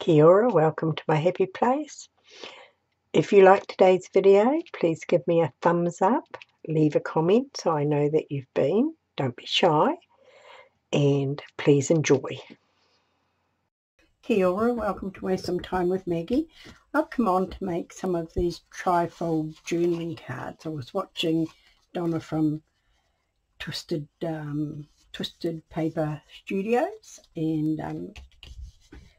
Kia ora, welcome to my happy place. If you like today's video, please give me a thumbs up, leave a comment so I know that you've been. Don't be shy, and please enjoy. Kia ora, welcome to Waste Some Time with Maggie. I've come on to make some of these tri-fold journaling cards. I was watching Donna from Twisted Paper Studios, and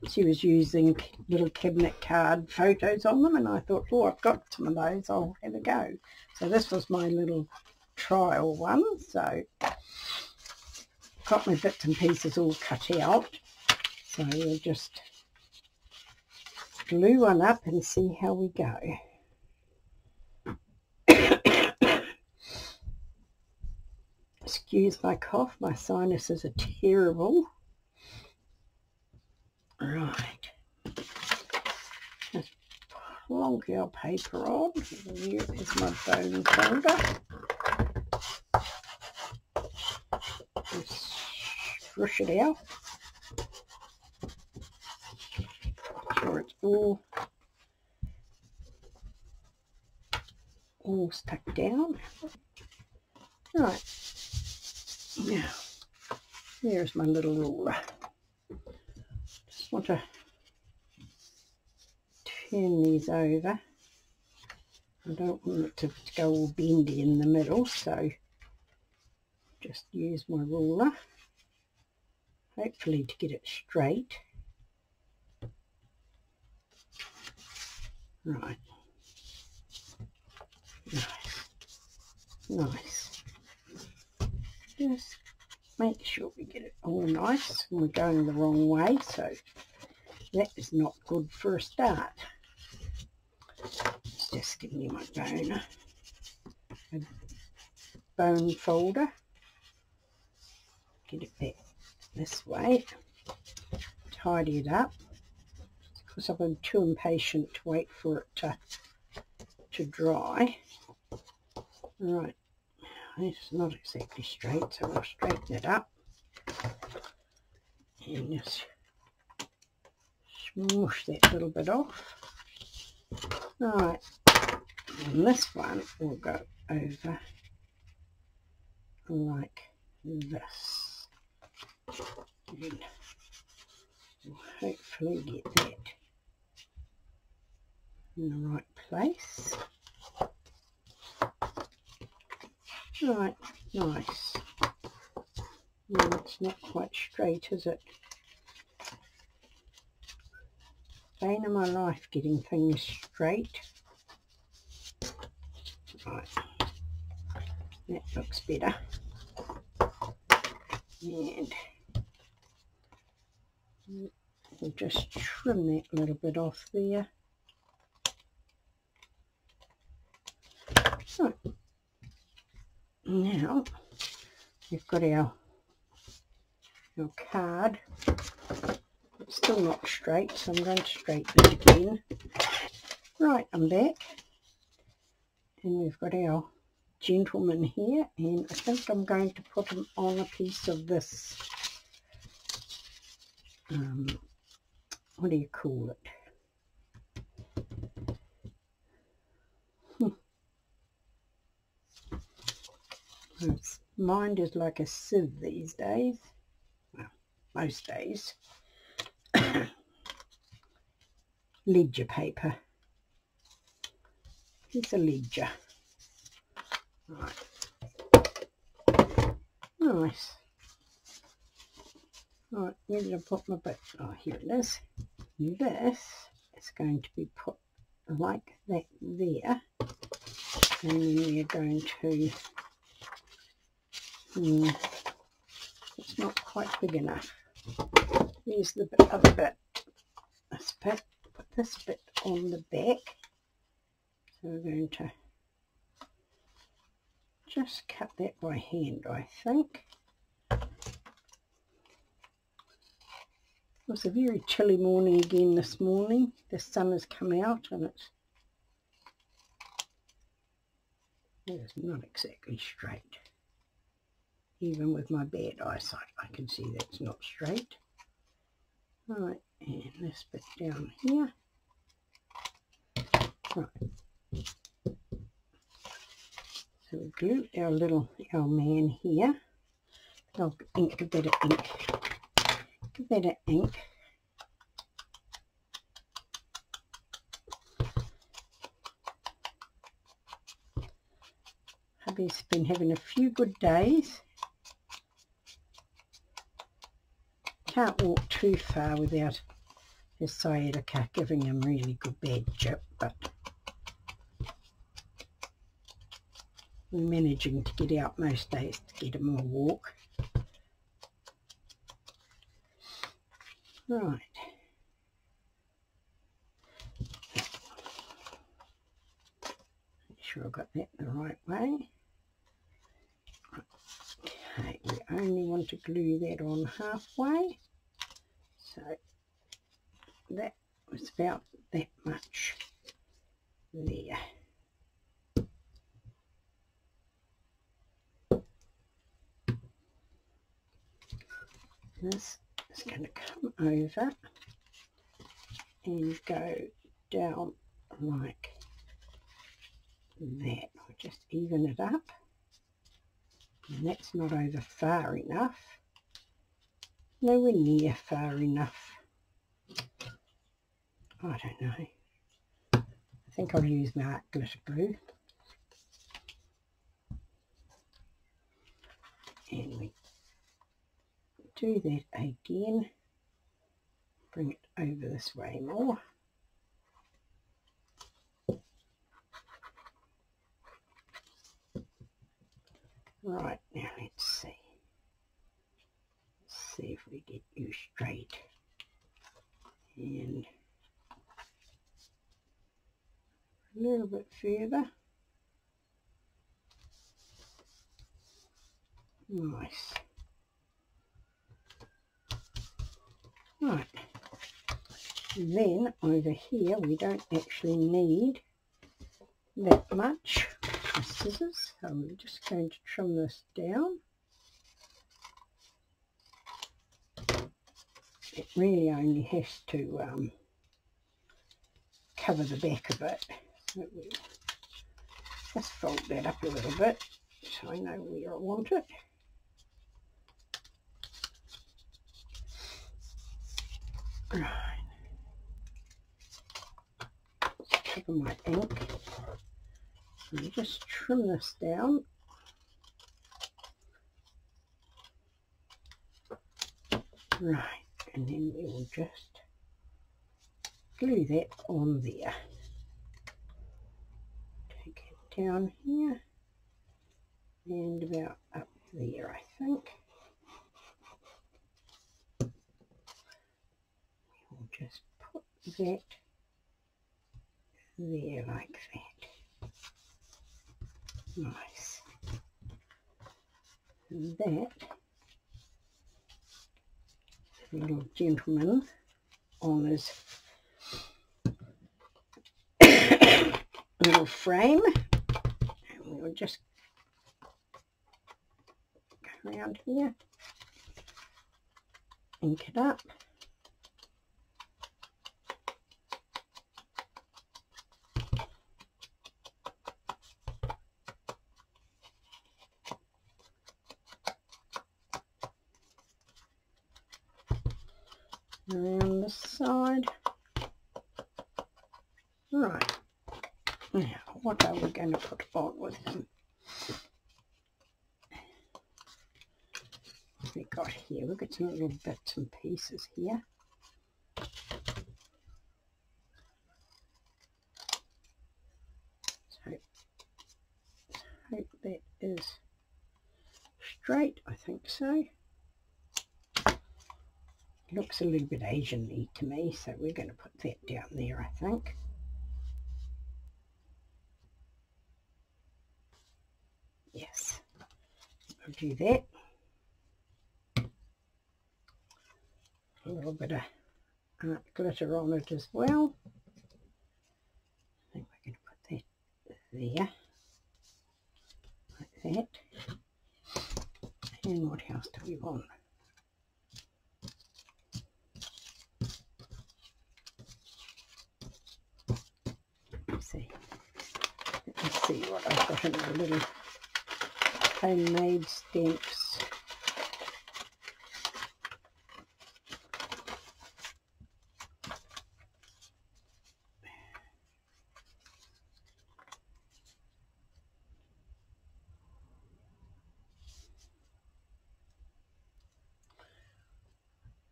she was using little cabinet card photos on them, and I thought, oh, I've got some of those, I'll have a go. So this was my little trial one. So got my bits and pieces all cut out, so we'll just glue one up and see how we go. Excuse my cough, my sinuses are terrible. Right, just plonk our paper on. Here is my bone folder. Just brush it out. Make sure it's all stuck down. Right, now here's my little ruler. Just want to turn these over. I don't want it to go all bendy in the middle, so just use my ruler, hopefully to get it straight. Right, nice. Just make sure we get it all nice, and we're going the wrong way, so that is not good for a start. Let's just give me my bone folder. Get it back this way, tidy it up, because I've been too impatient to wait for it to dry. Right, it's not exactly straight, so I'll straighten it up and just smush that little bit off. Right, and this one will go over like this, and we'll hopefully get that in the right place. Right, nice. No, it's not quite straight, is it? Bane of my life getting things straight. Right, that looks better. And we'll just trim that little bit off there. Right. Now we've got our card. It's still not straight, so I'm going to straighten it again. Right, I'm back, and we've got our gentleman here, and I think I'm going to put him on a piece of this, what do you call it? His mind is like a sieve these days. Well, most days. Ledger paper. It's a ledger. Right. Nice. Right, where did I put my bit? Oh, here it is. This is going to be put like that there. And then we're going to... it's not quite big enough. Here's the other bit. This bit. Put this bit on the back. So we're going to just cut that by hand, I think. It was a very chilly morning again this morning. The sun has come out, and it's not exactly straight. Even with my bad eyesight, I can see that's not straight. Right, and this bit down here. Right. So we glue our man here. I'll ink a bit of ink. A bit of ink. Hubby's been having a few good days. Can't walk too far without his sciatica giving him really good bad jip, but we're managing to get out most days to get him a walk. Right. Make sure I've got that the right way. Okay, we only want to glue that on halfway. So that was about that much there. This is going to come over and go down like that. We'll just even it up. And that's not over far enough. Nowhere near far enough. I don't know. I think I'll use my art glitter glue. And we do that again. Bring it over this way more. Right, now let's see. Let's see if we get you straight. And a little bit further. Nice. Right. And then over here we don't actually need that much scissors, so I'm just going to trim this down. It really only has to cover the back of it. So we'll just fold that up a little bit so I know where I want it. Right. Cover my ink. And just trim this down. Right, and then we will just glue that on there. Take it down here and about up there, I think. We'll just put that there like that. Nice. And that little gentleman on his little frame, and we'll just go around here, ink it up. Around the side. Right. Now, what are we going to put on with him? What we got here? We've got some little bits and pieces here. So, hope that is straight. I think so. Looks a little bit Asian-y to me, so we're going to put that down there, I think. Yes, I'll do that. A little bit of art glitter on it as well. I think we're going to put that there, like that. And what else do we want? see what I've got in the little homemade stamps.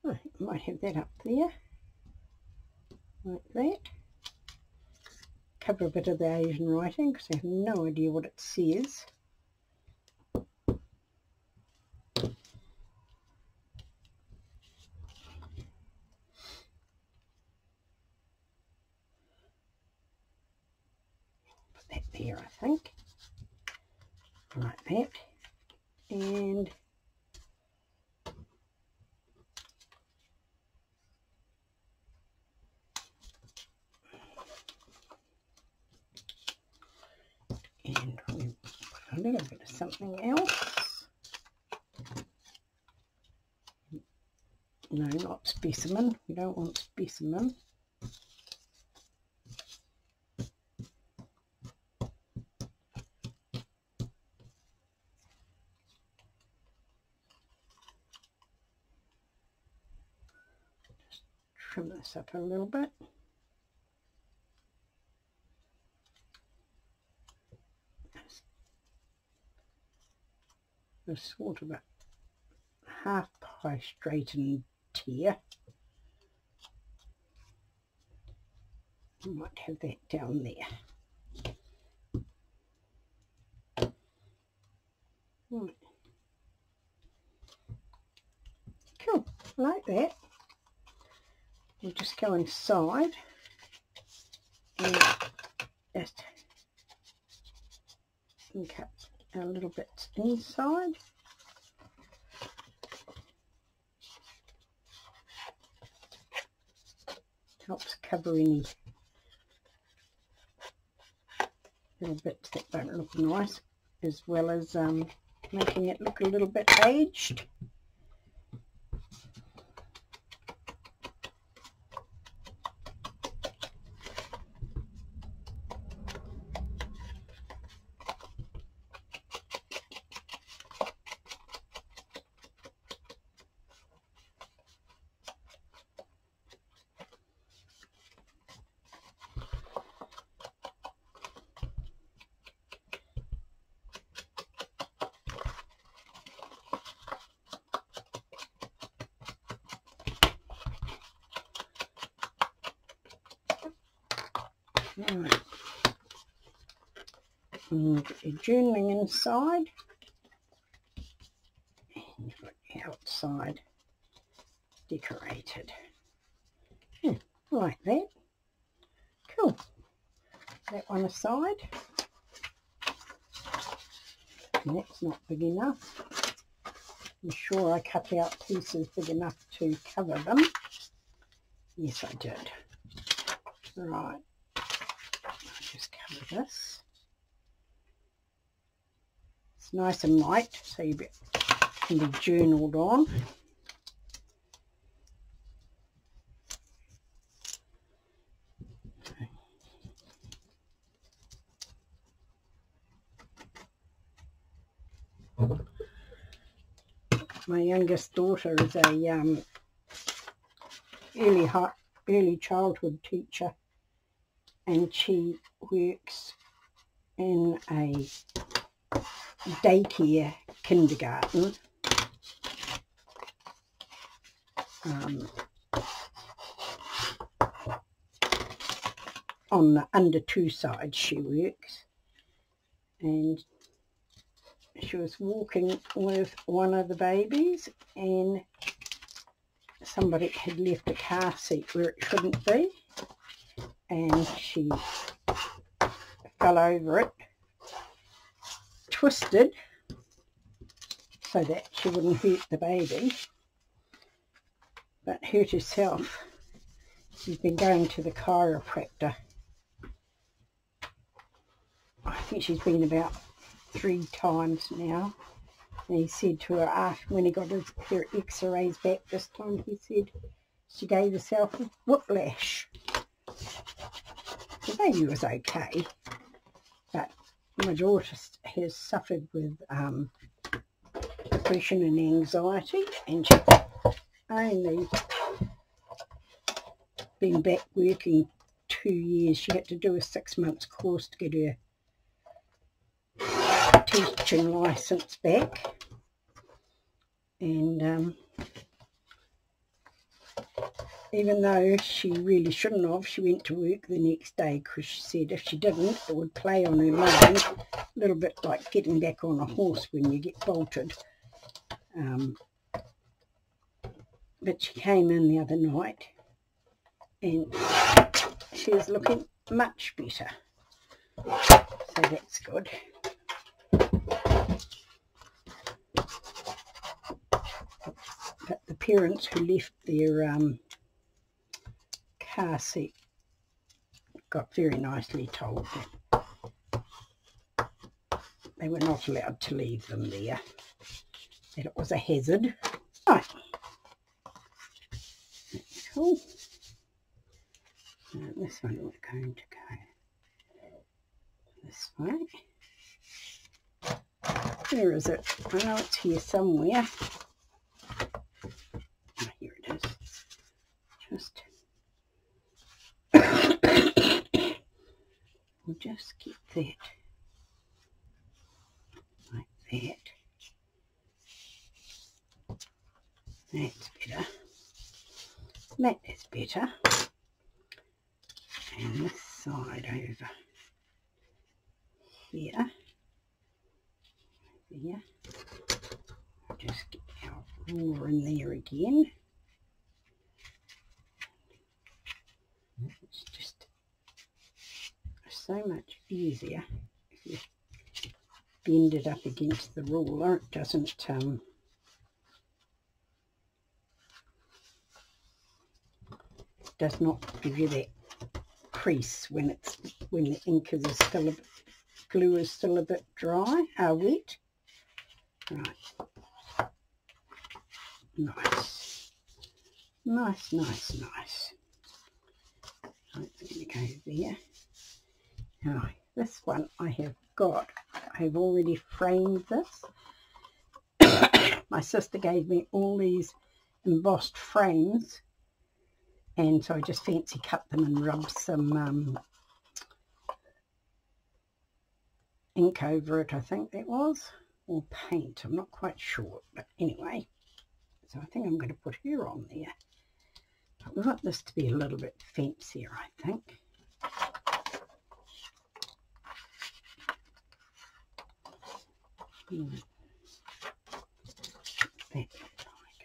I might have that up there, like that. Cover a bit of the Asian writing because I have no idea what it says. Put that there, I think, like that, and we put a little bit of something else. No, not specimen. We don't want specimen. Just trim this up a little bit. A sort of a half pie straightened tear. I might have that down there. Right. Cool, like that. We'll just go inside and just cut a little bit inside. Helps cover any little bits that don't look nice, as well as making it look a little bit aged. Right. And get your journaling inside and you've got your outside decorated. Like that. Cool. That one aside. And that's not big enough. I'm sure I cut out pieces big enough to cover them. Yes, I did. Right. Just cover this. It's nice and light, so you can be journaled on. My youngest daughter is a early childhood teacher, and she works in a daycare kindergarten. On the under 2 side she works, and she was walking with one of the babies and somebody had left a car seat where it shouldn't be, and she fell over it, twisted so that she wouldn't hurt the baby, but hurt herself. She's been going to the chiropractor. I think she's been about 3 times now, and he said to her when he got her x-rays back this time, he said she gave herself whiplash. The baby was okay, but my daughter has suffered with depression and anxiety, and she's only been back working 2 years. She had to do a 6 months course to get her teaching license back, and even though she really shouldn't have, she went to work the next day because she said if she didn't, it would play on her mind, a little bit like getting back on a horse when you get bolted. But she came in the other night and she is looking much better, so that's good. But the parents who left their car seat got very nicely told that they were not allowed to leave them there, that it was a hazard. Right, that's cool. And this one we're going to go this way. Where is it? I know it's here somewhere. Oh, here it is. Just we'll just get that like that. That's better. That is better. And this side over here. There. Just get our ruler in there again. It's just so much easier if you bend it up against the ruler. It doesn't does not give you that crease when the ink is still a bit, glue is still a bit dry, wet. Right. Nice. Nice, nice, nice. Right, I'm going to go there. Now, this one I have already framed this. My sister gave me all these embossed frames, and so I just fancy cut them and rub some ink over it, I think that was, or paint, I'm not quite sure, but anyway, so I think I'm going to put her on there. But we want this to be a little bit fancier, I think. That look like.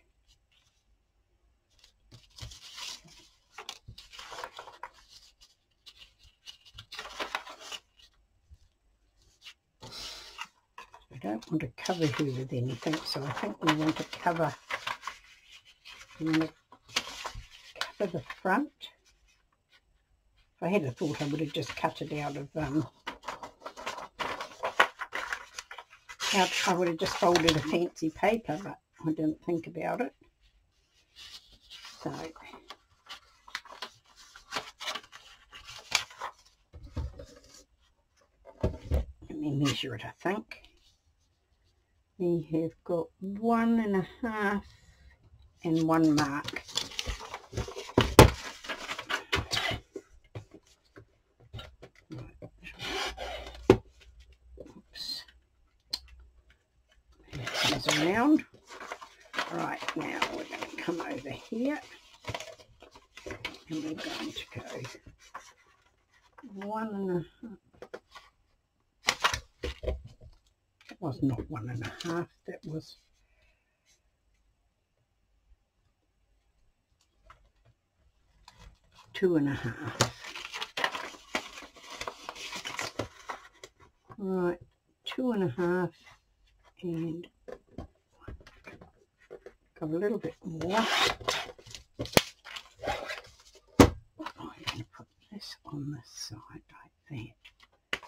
I don't want to cover her with anything, so I think we want to cover the front. If I had a thought, I would have just cut it out of I would have just folded a fancy paper, but I didn't think about it. So let me measure it. I think we have got 1.5 and 1 mark. Around. Right, now we're going to come over here and we're going to go 1.5. That was not 1.5, that was 2.5. Right, 2.5 and got a little bit more. I'm going to put this on this side like that.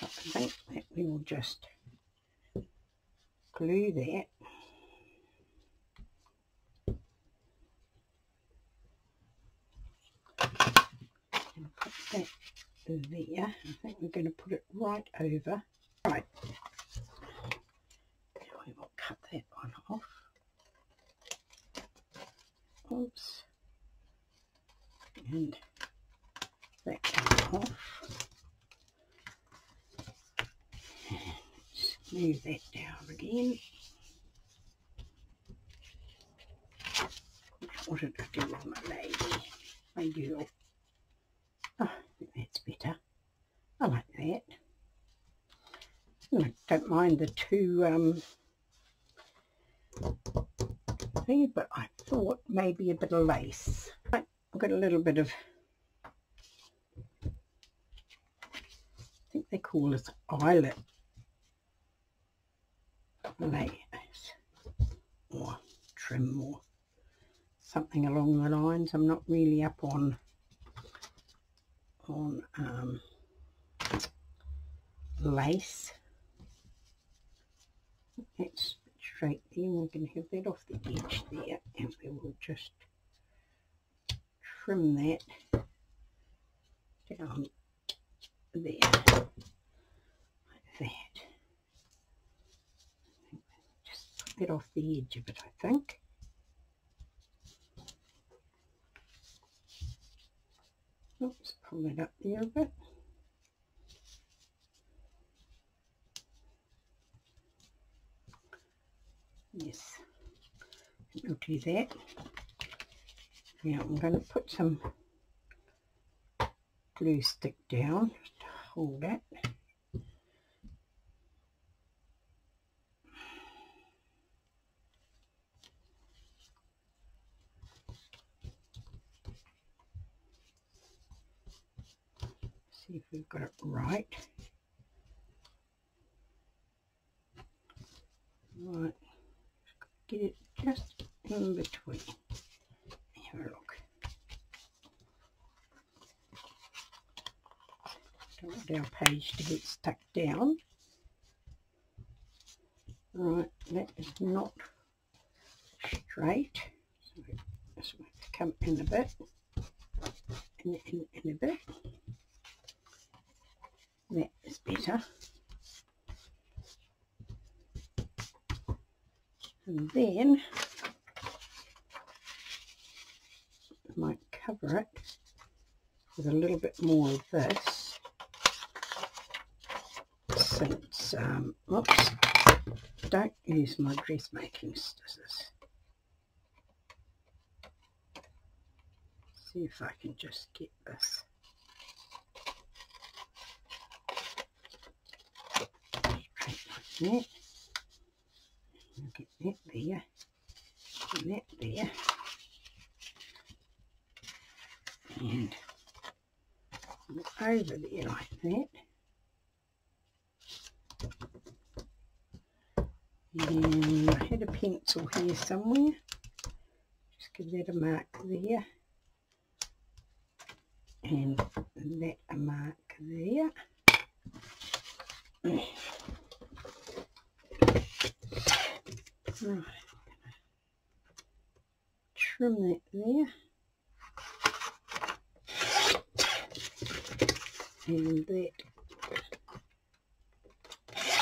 So I think that we will just glue that. And put that there. I think we're going to put it right over. Right, we will cut that one off. Oops. And that one off. Move that down again. What did I do with my lady? My girl. Oh, I think that's better. I like that. I don't mind the two thing, but I thought maybe a bit of lace. Right, I've got a little bit of, I think they call this eyelet lace or trim or something along the lines. I'm not really up on lace. That's straight there. We can have that off the edge there, and we will just trim that down there like that. Just put that off the edge of it, I think. Oops, pull that up there a bit. Yes, we'll do that. Now I'm going to put some glue stick down to hold it. See if we've got it right. Right, get it just in between. Have a look. Don't want our page to get stuck down. Right, that is not straight. So this will have to come in a bit. In a bit. That is better. And then I might cover it with a little bit more of this, since oops, don't use my dressmaking scissors. See if I can just get this straight like that. Get that there, and that there, and over there like that. And I had a pencil here somewhere. Just give that a mark there, and that a mark there. Right, trim that there, and that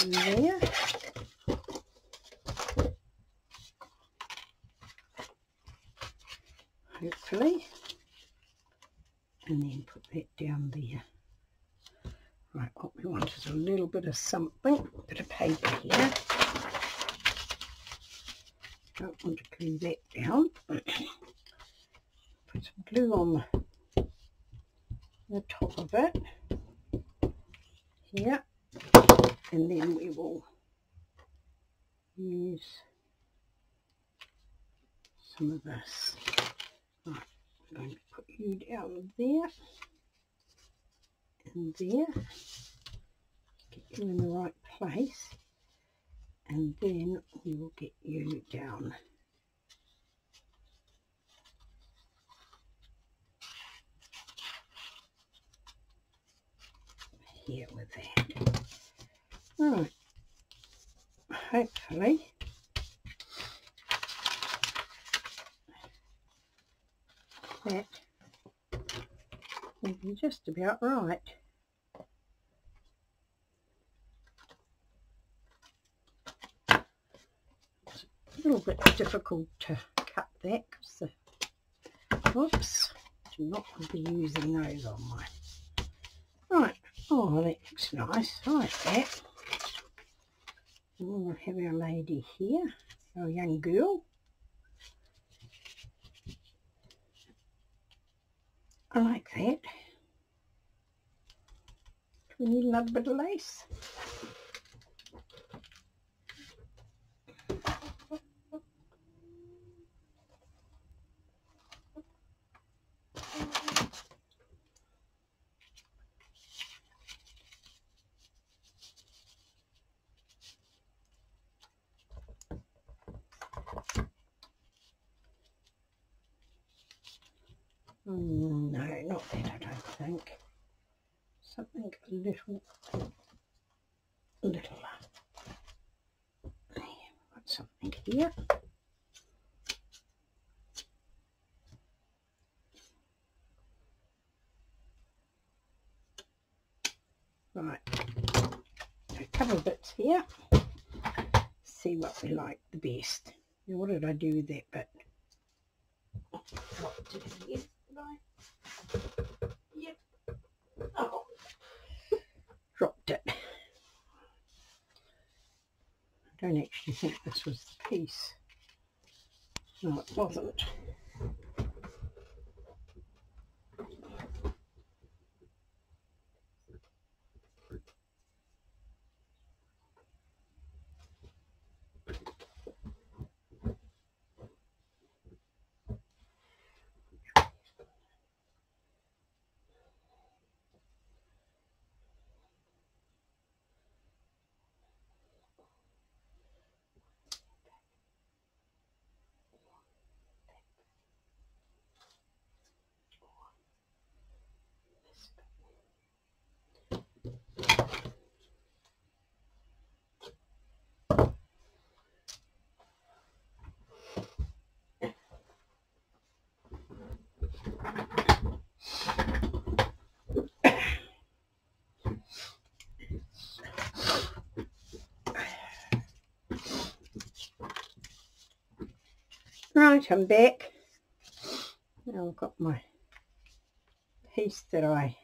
there. Hopefully, and then put that down there. Right, what we want is a little bit of something, a bit of paper here. Don't want to glue that down. Put some glue on the top of it here, and then we will use some of this. Right, I'm going to put you down there and there, get you in the right place, and then we will get you down here with that. Right, hopefully that will be just about right. little bit difficult to cut that because the, whoops, do not want to be using those on my, right, oh that looks nice, I like that. We'll have our lady here, our young girl. I like that. We need another bit of lace. No, not that I don't think. Something a little there, got something here. Right, a couple of bits here. See what we like the best. Now, what did I do with that bit? Dropped it here, did I? Yep. Oh, dropped it. I don't actually think this was the piece. No, it wasn't. Right, I'm back. Now I've got my piece that I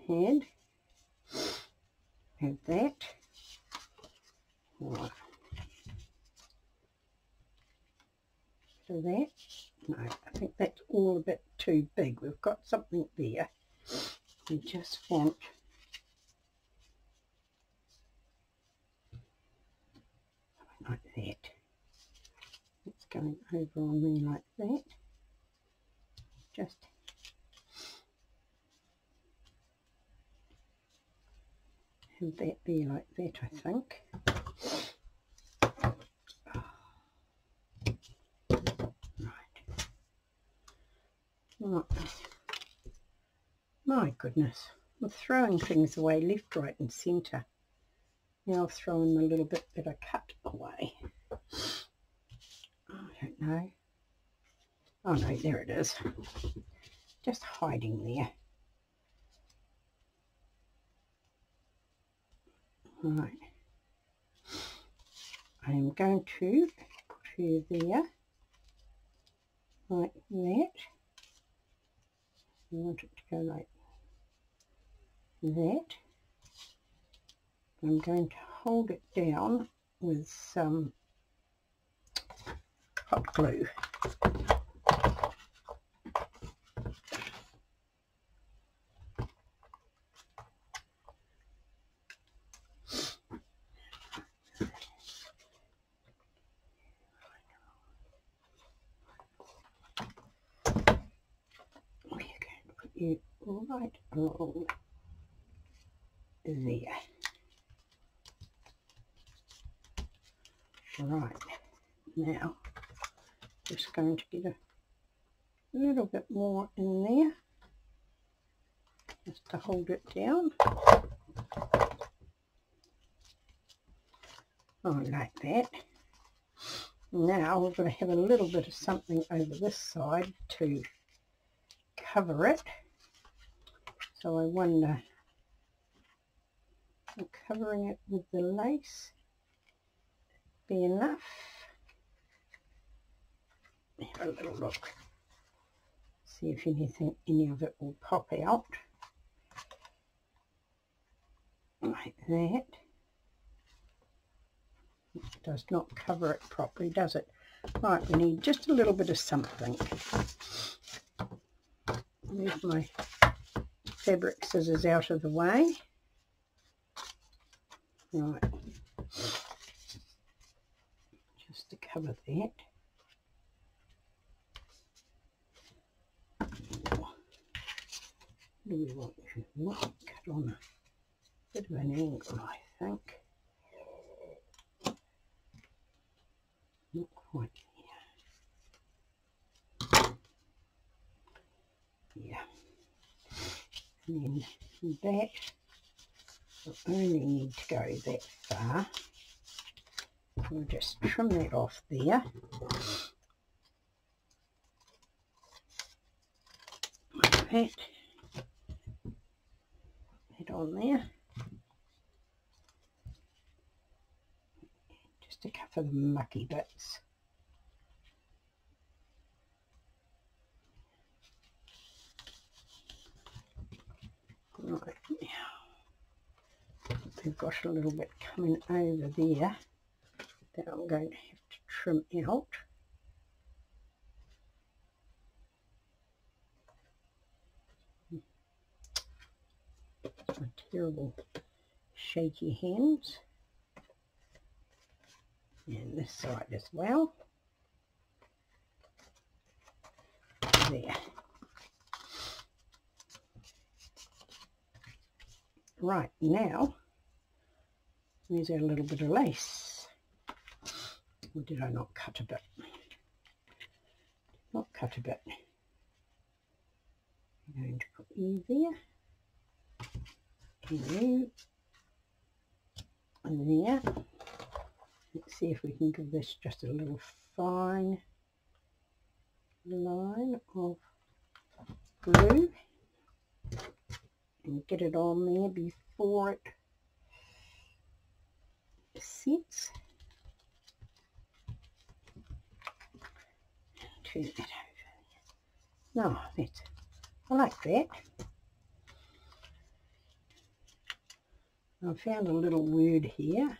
had. Have that. Right. So that, no, I think that's all a bit too big. We've got something there. We just want something like that. It's going over on me like that. Just have that be like that, I think. Right. My goodness, I'm throwing things away left, right and centre. Now I've thrown the little bit that I cut away. I don't know. Oh no, there it is. Just hiding there. Right. I am going to put her there, like that. I want it to go like that. I'm going to hold it down with some hot glue. We're going to put you right along there. Right, now just going to get a little bit more in there just to hold it down. Oh, like that. Now we're going to have a little bit of something over this side to cover it. So I wonder, and covering it with the lace be enough. Have a little look, see if any of it will pop out like that. It does not cover it properly, does it? Right, we need just a little bit of something. Move my fabric scissors out of the way. Right, just to cover that. What do we want? We want to cut on a bit of an angle, I think. Not quite there. Yeah. And then that, we'll only need to go that far. We'll just trim that off there. Like that. That on there. Just to cover the mucky bits. Right now, we've got a little bit coming over there that I'm going to have to trim out. My terrible shaky hands. And this side as well. There. Right, now, there's our little bit of lace. Or did I not cut a bit? Not cut a bit. I'm going to put you there. And you there. Let's see if we can give this just a little fine line of glue and get it on there before it sets. Turn that over. No, that's it. I like that. I found a little word here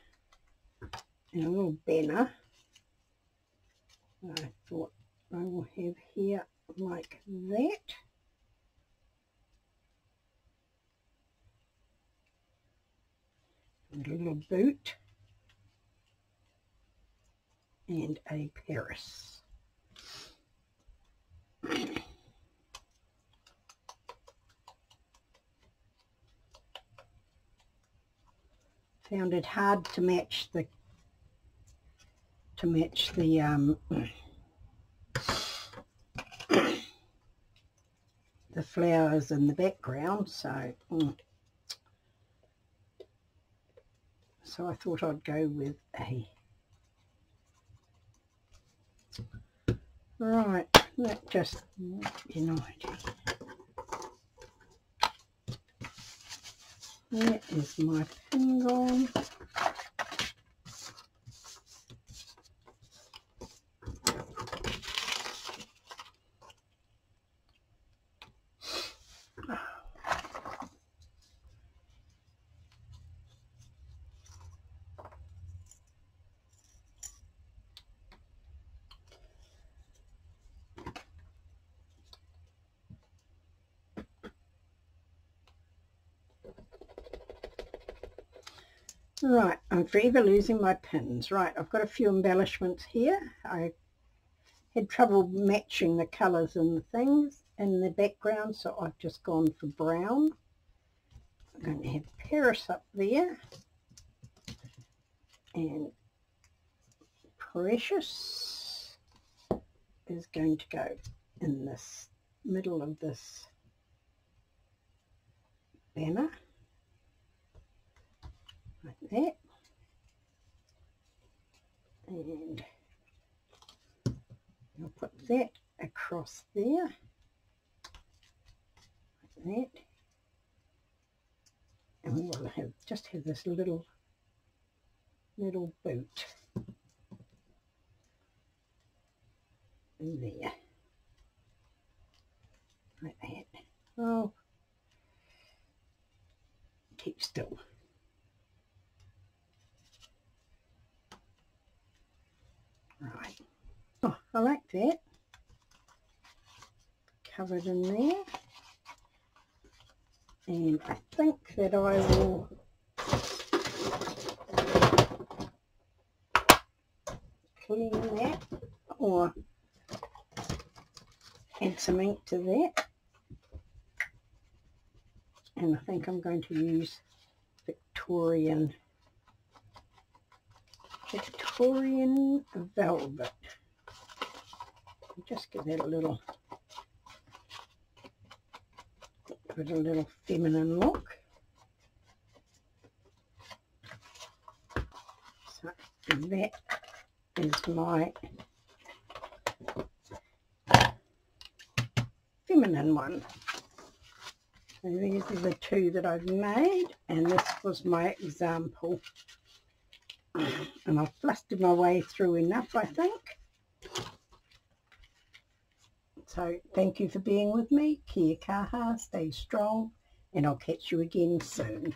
and a little banner I thought I will have here like that. And a little boot and a Paris. Found it hard to match the the flowers in the background, so I thought I'd go with a right. That just united. There is my pin gone. Right, I'm forever losing my pins. Right, I've got a few embellishments here. I had trouble matching the colours and the things in the background, so I've just gone for brown. I'm going to have Paris up there, and Precious is going to go in this middle of this banner. Like that, and I'll put that across there, like that, and And we'll just have this little boot in there, like that. Oh, keep still. Right. Oh, I like that. Covered in there. And I think that I will clean that or add some ink to that. And I think I'm going to use Victorian velvet. Just give that a little feminine look. So that is my feminine one. So these are the two that I've made, and this was my example. And I've flustered my way through enough, I think. So thank you for being with me. Kia kaha, stay strong, and I'll catch you again soon.